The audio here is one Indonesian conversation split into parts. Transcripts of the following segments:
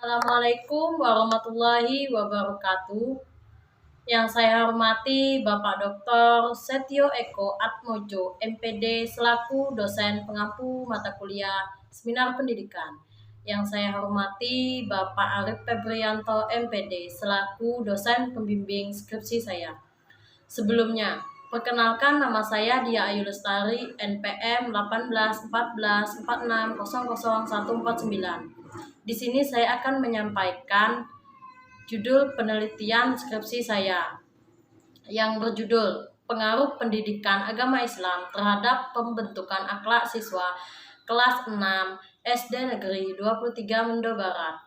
Assalamualaikum warahmatullahi wabarakatuh. Yang saya hormati Bapak Dr. Setio Eko Atmojo, MPD selaku dosen pengampu mata kuliah Seminar Pendidikan. Yang saya hormati Bapak Arif Febrianto, MPD selaku dosen pembimbing skripsi saya. Sebelumnya, perkenalkan nama saya Dia Ayu Lestari, NPM 181446000149. Di sini saya akan menyampaikan judul penelitian skripsi saya yang berjudul Pengaruh Pendidikan Agama Islam Terhadap Pembentukan Akhlak Siswa Kelas 6 SD Negeri 23 Mendo Barat,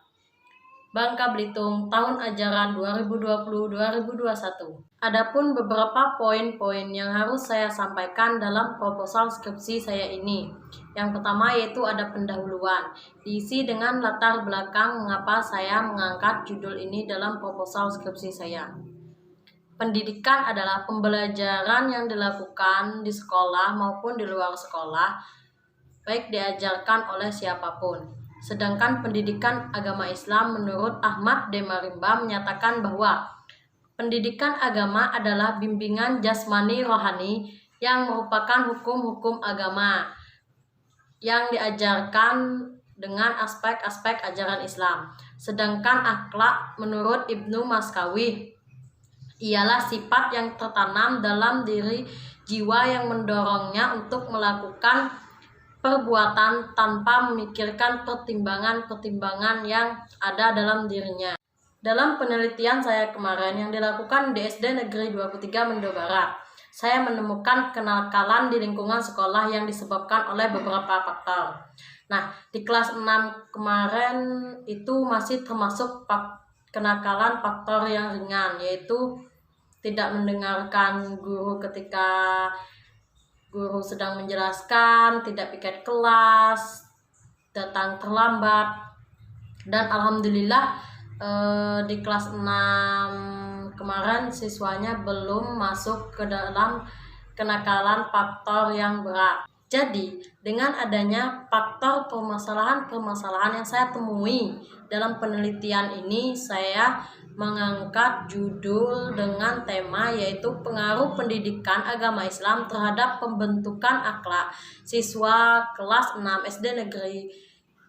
Bangka Belitung, tahun ajaran 2020-2021. Adapun beberapa poin-poin yang harus saya sampaikan dalam proposal skripsi saya ini. Yang pertama yaitu ada pendahuluan, diisi dengan latar belakang mengapa saya mengangkat judul ini dalam proposal skripsi saya. Pendidikan adalah pembelajaran yang dilakukan di sekolah maupun di luar sekolah, baik diajarkan oleh siapapun. Sedangkan pendidikan agama Islam menurut Ahmad Demarimba menyatakan bahwa pendidikan agama adalah bimbingan jasmani rohani yang merupakan hukum-hukum agama yang diajarkan dengan aspek-aspek ajaran Islam. Sedangkan akhlak menurut Ibnu Maskawi ialah sifat yang tertanam dalam diri jiwa yang mendorongnya untuk melakukan perbuatan tanpa memikirkan pertimbangan-pertimbangan yang ada dalam dirinya. Dalam penelitian saya kemarin yang dilakukan di SD Negeri 23 Mendo Barat, saya menemukan kenakalan di lingkungan sekolah yang disebabkan oleh beberapa faktor. Nah, di kelas 6 kemarin itu masih termasuk kenakalan faktor yang ringan, yaitu tidak mendengarkan guru ketika guru sedang menjelaskan, tidak piket kelas, datang terlambat. Dan alhamdulillah di kelas 6 kemarin siswanya belum masuk ke dalam kenakalan faktor yang berat. Jadi, dengan adanya faktor permasalahan-permasalahan yang saya temui dalam penelitian ini, saya mengangkat judul dengan tema yaitu pengaruh pendidikan agama Islam terhadap pembentukan akhlak siswa kelas 6 SD Negeri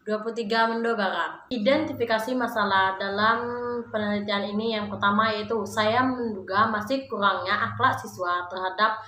23 Mendo Barat. Identifikasi masalah dalam penelitian ini yang pertama yaitu saya menduga masih kurangnya akhlak siswa terhadap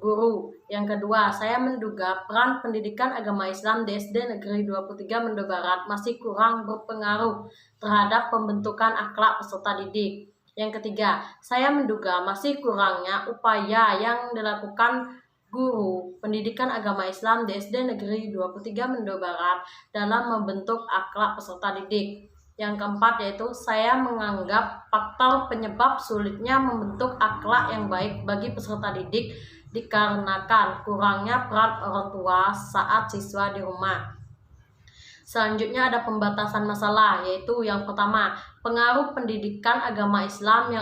guru. Yang kedua, saya menduga peran pendidikan agama Islam di SD Negeri 23 Mendo Barat masih kurang berpengaruh terhadap pembentukan akhlak peserta didik. Yang ketiga, saya menduga masih kurangnya upaya yang dilakukan guru pendidikan agama Islam di SD Negeri 23 Mendo Barat dalam membentuk akhlak peserta didik. Yang keempat yaitu saya menganggap faktor penyebab sulitnya membentuk akhlak yang baik bagi peserta didik dikarenakan kurangnya peran orang tua saat siswa di rumah. Selanjutnya ada pembatasan masalah, yaitu yang pertama, pengaruh pendidikan agama Islam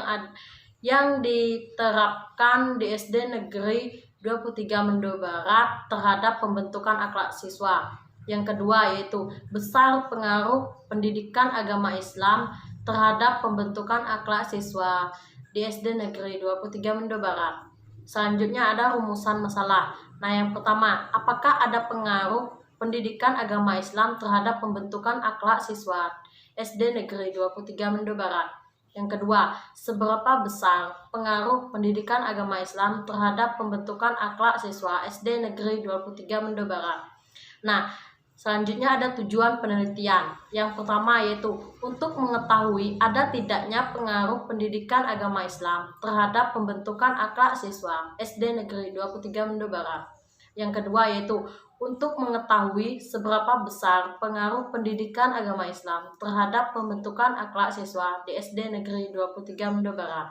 yang diterapkan di SD Negeri 23 Mendo Barat terhadap pembentukan akhlak siswa. Yang kedua yaitu besar pengaruh pendidikan agama Islam terhadap pembentukan akhlak siswa di SD Negeri 23 Mendo Barat. Selanjutnya ada rumusan masalah. Nah, yang pertama, apakah ada pengaruh pendidikan agama Islam terhadap pembentukan akhlak siswa SD Negeri 23 Mendo Barat? Yang kedua, seberapa besar pengaruh pendidikan agama Islam terhadap pembentukan akhlak siswa SD Negeri 23 Mendo Barat? Nah, selanjutnya ada tujuan penelitian. Yang pertama yaitu untuk mengetahui ada tidaknya pengaruh pendidikan agama Islam terhadap pembentukan akhlak siswa SD Negeri 23 Mendo Barat. Yang kedua yaitu untuk mengetahui seberapa besar pengaruh pendidikan agama Islam terhadap pembentukan akhlak siswa di SD Negeri 23 Mendo Barat.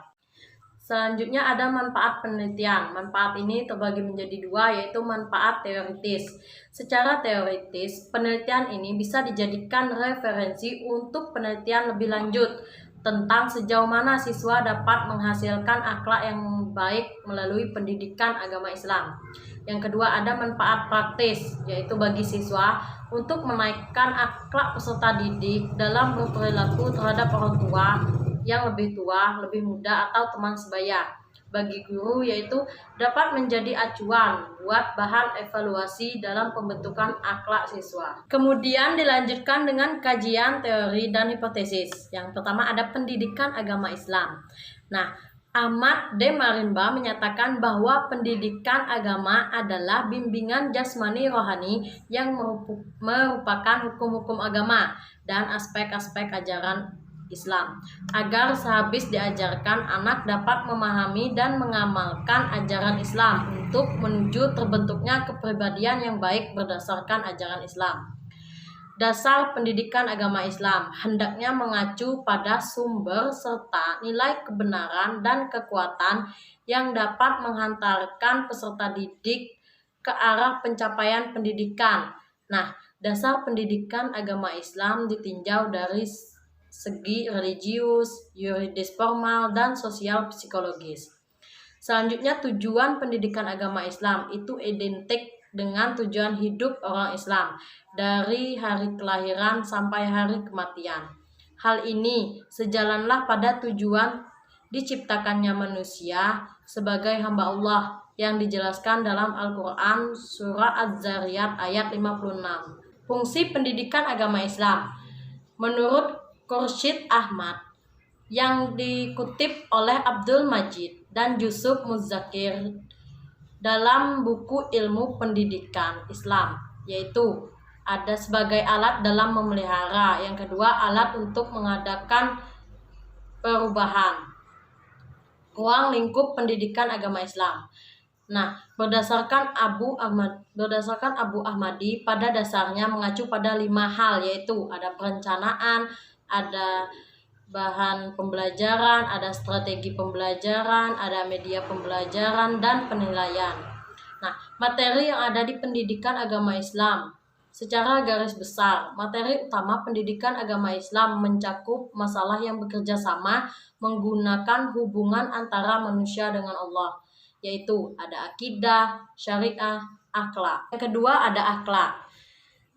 Selanjutnya ada manfaat penelitian. Manfaat ini terbagi menjadi dua, yaitu manfaat teoritis. Secara teoritis, penelitian ini bisa dijadikan referensi untuk penelitian lebih lanjut tentang sejauh mana siswa dapat menghasilkan akhlak yang baik melalui pendidikan agama Islam. Yang kedua, ada manfaat praktis, yaitu bagi siswa untuk menaikkan akhlak peserta didik dalam berperilaku terhadap orang tua yang lebih tua, lebih muda, atau teman sebaya. Bagi guru, yaitu dapat menjadi acuan buat bahan evaluasi dalam pembentukan akhlak siswa. Kemudian dilanjutkan dengan kajian teori dan hipotesis. Yang pertama ada pendidikan agama Islam. Nah, Ahmad D. Marimba menyatakan bahwa pendidikan agama adalah bimbingan jasmani rohani yang merupakan hukum-hukum agama dan aspek-aspek ajaran Islam, agar sehabis diajarkan anak dapat memahami dan mengamalkan ajaran Islam untuk menuju terbentuknya kepribadian yang baik berdasarkan ajaran Islam. Dasar pendidikan agama Islam hendaknya mengacu pada sumber serta nilai kebenaran dan kekuatan yang dapat menghantarkan peserta didik ke arah pencapaian pendidikan. Nah, dasar pendidikan agama Islam ditinjau dari segi religius, yuridis formal, dan sosial psikologis. Selanjutnya, tujuan pendidikan agama Islam itu identik dengan tujuan hidup orang Islam dari hari kelahiran sampai hari kematian. Hal ini sejalanlah pada tujuan diciptakannya manusia sebagai hamba Allah yang dijelaskan dalam Al-Quran Surah Az-Zariyat ayat 56. Fungsi pendidikan agama Islam menurut Khursyid Ahmad yang dikutip oleh Abdul Majid dan Yusuf Muzakir dalam buku Ilmu Pendidikan Islam, yaitu ada sebagai alat dalam memelihara, yang kedua alat untuk mengadakan perubahan ruang lingkup pendidikan agama Islam. Nah, berdasarkan Abu Ahmadi pada dasarnya mengacu pada 5 hal, yaitu ada perencanaan, ada bahan pembelajaran, ada strategi pembelajaran, ada media pembelajaran, dan penilaian. Nah, materi yang ada di pendidikan agama Islam secara garis besar, materi utama pendidikan agama Islam mencakup masalah yang bekerja sama menggunakan hubungan antara manusia dengan Allah, yaitu ada akidah, syariah, akhlak. Yang kedua ada akhlak.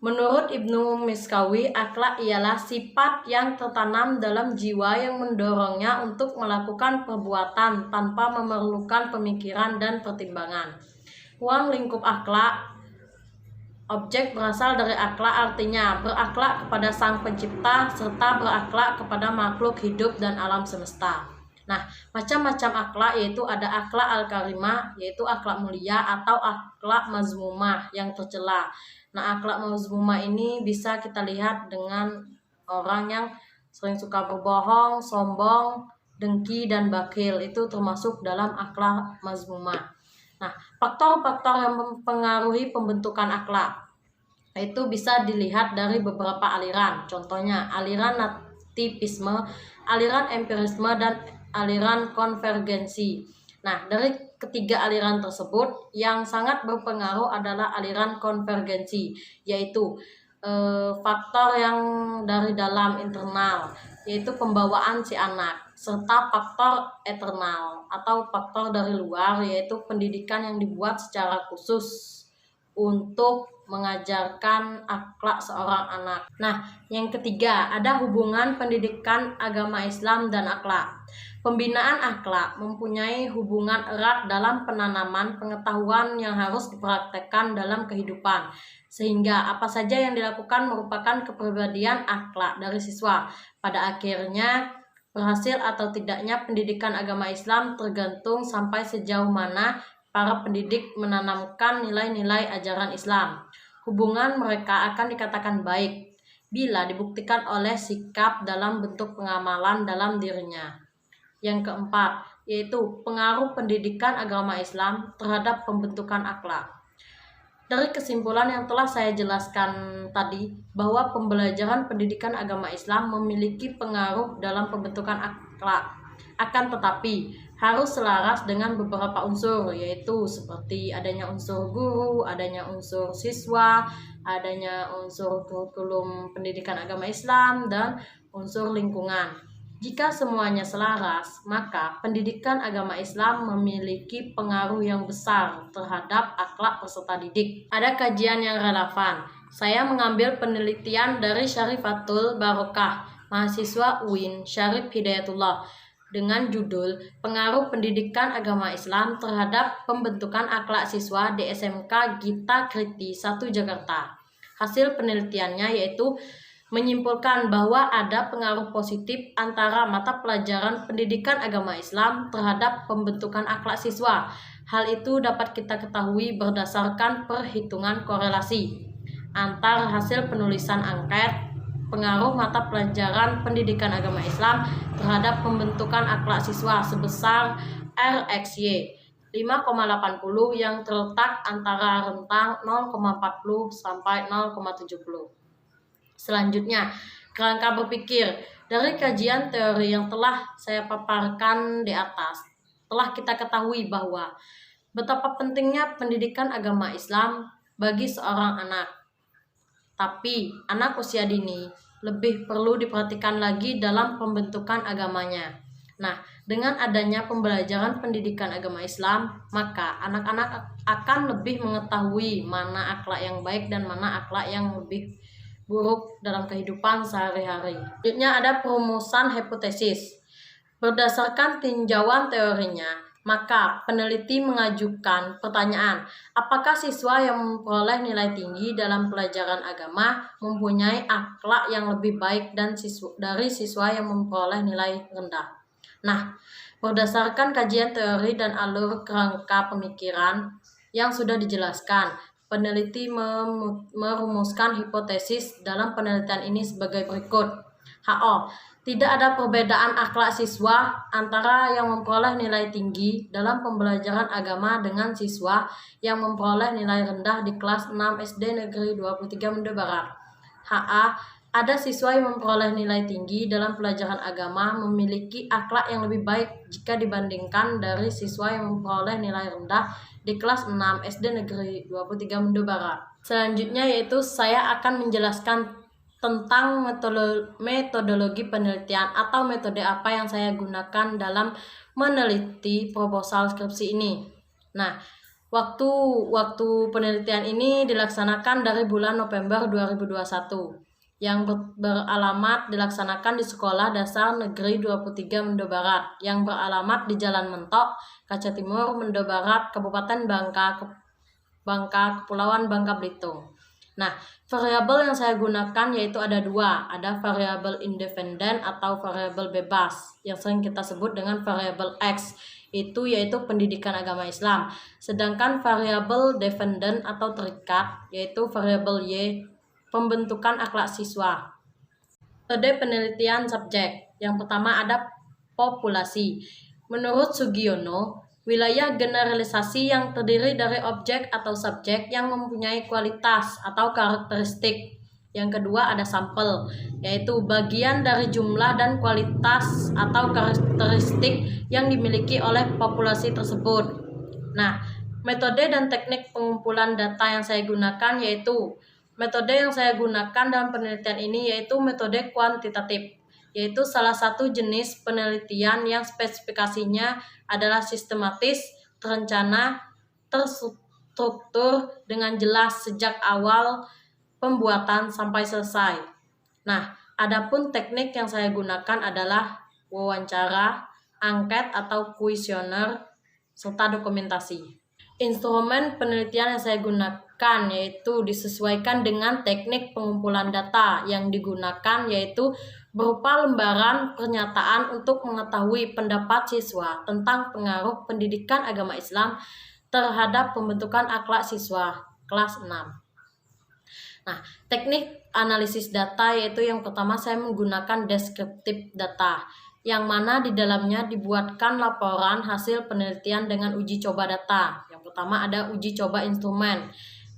Menurut Ibnu Miskawi, akhlak ialah sifat yang tertanam dalam jiwa yang mendorongnya untuk melakukan perbuatan tanpa memerlukan pemikiran dan pertimbangan. Ruang lingkup akhlak, objek berasal dari akhlak, artinya berakhlak kepada Sang Pencipta serta berakhlak kepada makhluk hidup dan alam semesta. Nah, macam-macam akhlak yaitu ada akhlak al-karimah, yaitu akhlak mulia, atau akhlak mazmumah yang tercela. Nah, akhlak mazmumah ini bisa kita lihat dengan orang yang sering suka berbohong, sombong, dengki, dan bakil. Itu termasuk dalam akhlak mazmumah. Nah, faktor-faktor yang mempengaruhi pembentukan akhlak itu bisa dilihat dari beberapa aliran. Contohnya aliran nativisme, aliran empirisme, dan aliran konvergensi. Nah, dari ketiga aliran tersebut yang sangat berpengaruh adalah aliran konvergensi, yaitu faktor yang dari dalam internal, yaitu pembawaan si anak, serta faktor eksternal atau faktor dari luar, yaitu pendidikan yang dibuat secara khusus untuk mengajarkan akhlak seorang anak. Nah, yang ketiga ada hubungan pendidikan agama Islam dan akhlak. Pembinaan akhlak mempunyai hubungan erat dalam penanaman pengetahuan yang harus dipraktekkan dalam kehidupan, sehingga apa saja yang dilakukan merupakan kepribadian akhlak dari siswa. Pada akhirnya, berhasil atau tidaknya pendidikan agama Islam tergantung sampai sejauh mana para pendidik menanamkan nilai-nilai ajaran Islam. Hubungan mereka akan dikatakan baik bila dibuktikan oleh sikap dalam bentuk pengamalan dalam dirinya. Yang keempat, yaitu pengaruh pendidikan agama Islam terhadap pembentukan akhlak. Dari kesimpulan yang telah saya jelaskan tadi, bahwa pembelajaran pendidikan agama Islam memiliki pengaruh dalam pembentukan akhlak. Akan tetapi, harus selaras dengan beberapa unsur, yaitu seperti adanya unsur guru, adanya unsur siswa, adanya unsur kurikulum pendidikan agama Islam, dan unsur lingkungan. Jika semuanya selaras, maka pendidikan agama Islam memiliki pengaruh yang besar terhadap akhlak peserta didik. Ada kajian yang relevan. Saya mengambil penelitian dari Syarifatul Barokah, mahasiswa UIN Syarif Hidayatullah, dengan judul Pengaruh Pendidikan Agama Islam Terhadap Pembentukan Akhlak Siswa di SMK Gita Kriti 1 Jakarta. Hasil penelitiannya yaitu menyimpulkan bahwa ada pengaruh positif antara mata pelajaran pendidikan agama Islam terhadap pembentukan akhlak siswa. Hal itu dapat kita ketahui berdasarkan perhitungan korelasi antar hasil penulisan angket pengaruh mata pelajaran pendidikan agama Islam terhadap pembentukan akhlak siswa sebesar RXY 5,80 yang terletak antara rentang 0,40 sampai 0,70. Selanjutnya, kerangka berpikir. Dari kajian teori yang telah saya paparkan di atas, telah kita ketahui bahwa betapa pentingnya pendidikan agama Islam bagi seorang anak. Tapi, anak usia dini lebih perlu diperhatikan lagi dalam pembentukan agamanya. Nah, dengan adanya pembelajaran pendidikan agama Islam, maka anak-anak akan lebih mengetahui mana akhlak yang baik dan mana akhlak yang lebih buruk dalam kehidupan sehari-hari. Selanjutnya ada perumusan hipotesis. Berdasarkan tinjauan teorinya, maka peneliti mengajukan pertanyaan, apakah siswa yang memperoleh nilai tinggi dalam pelajaran agama mempunyai akhlak yang lebih baik dari siswa yang memperoleh nilai rendah? Nah, berdasarkan kajian teori dan alur kerangka pemikiran yang sudah dijelaskan, peneliti merumuskan hipotesis dalam penelitian ini sebagai berikut. HO. Tidak ada perbedaan akhlak siswa antara yang memperoleh nilai tinggi dalam pembelajaran agama dengan siswa yang memperoleh nilai rendah di kelas 6 SD Negeri 23 Mende Barat. HA. Ada siswa yang memperoleh nilai tinggi dalam pelajaran agama memiliki akhlak yang lebih baik jika dibandingkan dari siswa yang memperoleh nilai rendah di kelas 6 SD Negeri 23 Mende Barat. Selanjutnya yaitu saya akan menjelaskan tentang metodologi penelitian atau metode apa yang saya gunakan dalam meneliti proposal skripsi ini. Nah, waktu penelitian ini dilaksanakan dari bulan November 2021 yang beralamat dilaksanakan di Sekolah Dasar Negeri 23 Mende Barat yang beralamat di Jalan Mentok, Kaca Timur, Mende Barat, Kabupaten Bangka, Kepulauan Bangka Belitung. Nah, variabel yang saya gunakan yaitu ada dua, ada variabel independen atau variabel bebas yang sering kita sebut dengan variabel X, itu yaitu pendidikan agama Islam. Sedangkan variabel dependen atau terikat yaitu variabel Y, pembentukan akhlak siswa. Metode penelitian subjek. Yang pertama ada populasi. Menurut Sugiono, wilayah generalisasi yang terdiri dari objek atau subjek yang mempunyai kualitas atau karakteristik. Yang kedua ada sampel, yaitu bagian dari jumlah dan kualitas atau karakteristik yang dimiliki oleh populasi tersebut. Nah, metode dan teknik pengumpulan data yang saya gunakan yaitu metode yang saya gunakan dalam penelitian ini yaitu metode kuantitatif, yaitu salah satu jenis penelitian yang spesifikasinya adalah sistematis, terencana, terstruktur dengan jelas sejak awal pembuatan sampai selesai. Nah, adapun teknik yang saya gunakan adalah wawancara, angket atau kuesioner, serta dokumentasi. Instrumen penelitian yang saya gunakan yaitu disesuaikan dengan teknik pengumpulan data yang digunakan yaitu berupa lembaran pernyataan untuk mengetahui pendapat siswa tentang pengaruh pendidikan agama Islam terhadap pembentukan akhlak siswa kelas 6. Nah, teknik analisis data yaitu yang pertama saya menggunakan deskriptif data, yang mana di dalamnya dibuatkan laporan hasil penelitian dengan uji coba data. Yang pertama ada uji coba instrumen.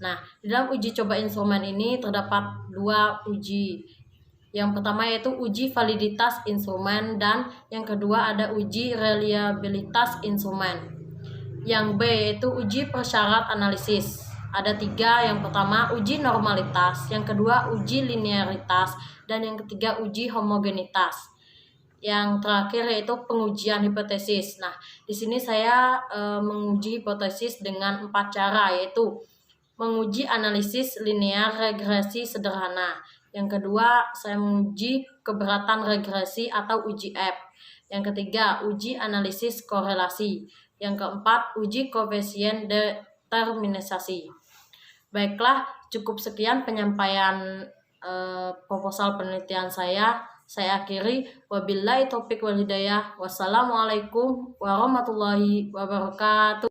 Nah, di dalam uji coba instrumen ini terdapat dua uji. Yang pertama yaitu uji validitas instrumen dan yang kedua ada uji reliabilitas instrumen. Yang B yaitu uji persyarat analisis. Ada tiga, yang pertama uji normalitas, yang kedua uji linearitas, dan yang ketiga uji homogenitas. yang terakhir yaitu pengujian hipotesis. Nah, di sini saya menguji hipotesis dengan 4 cara, yaitu menguji analisis linear regresi sederhana. Yang kedua, saya menguji keberatan regresi atau uji F. Yang ketiga, uji analisis korelasi. Yang keempat, uji koefisien determinisasi. Baiklah, cukup sekian penyampaian proposal penelitian saya. Saya akhiri. Wabillahi taufik wal hidayah. Wassalamualaikum warahmatullahi wabarakatuh.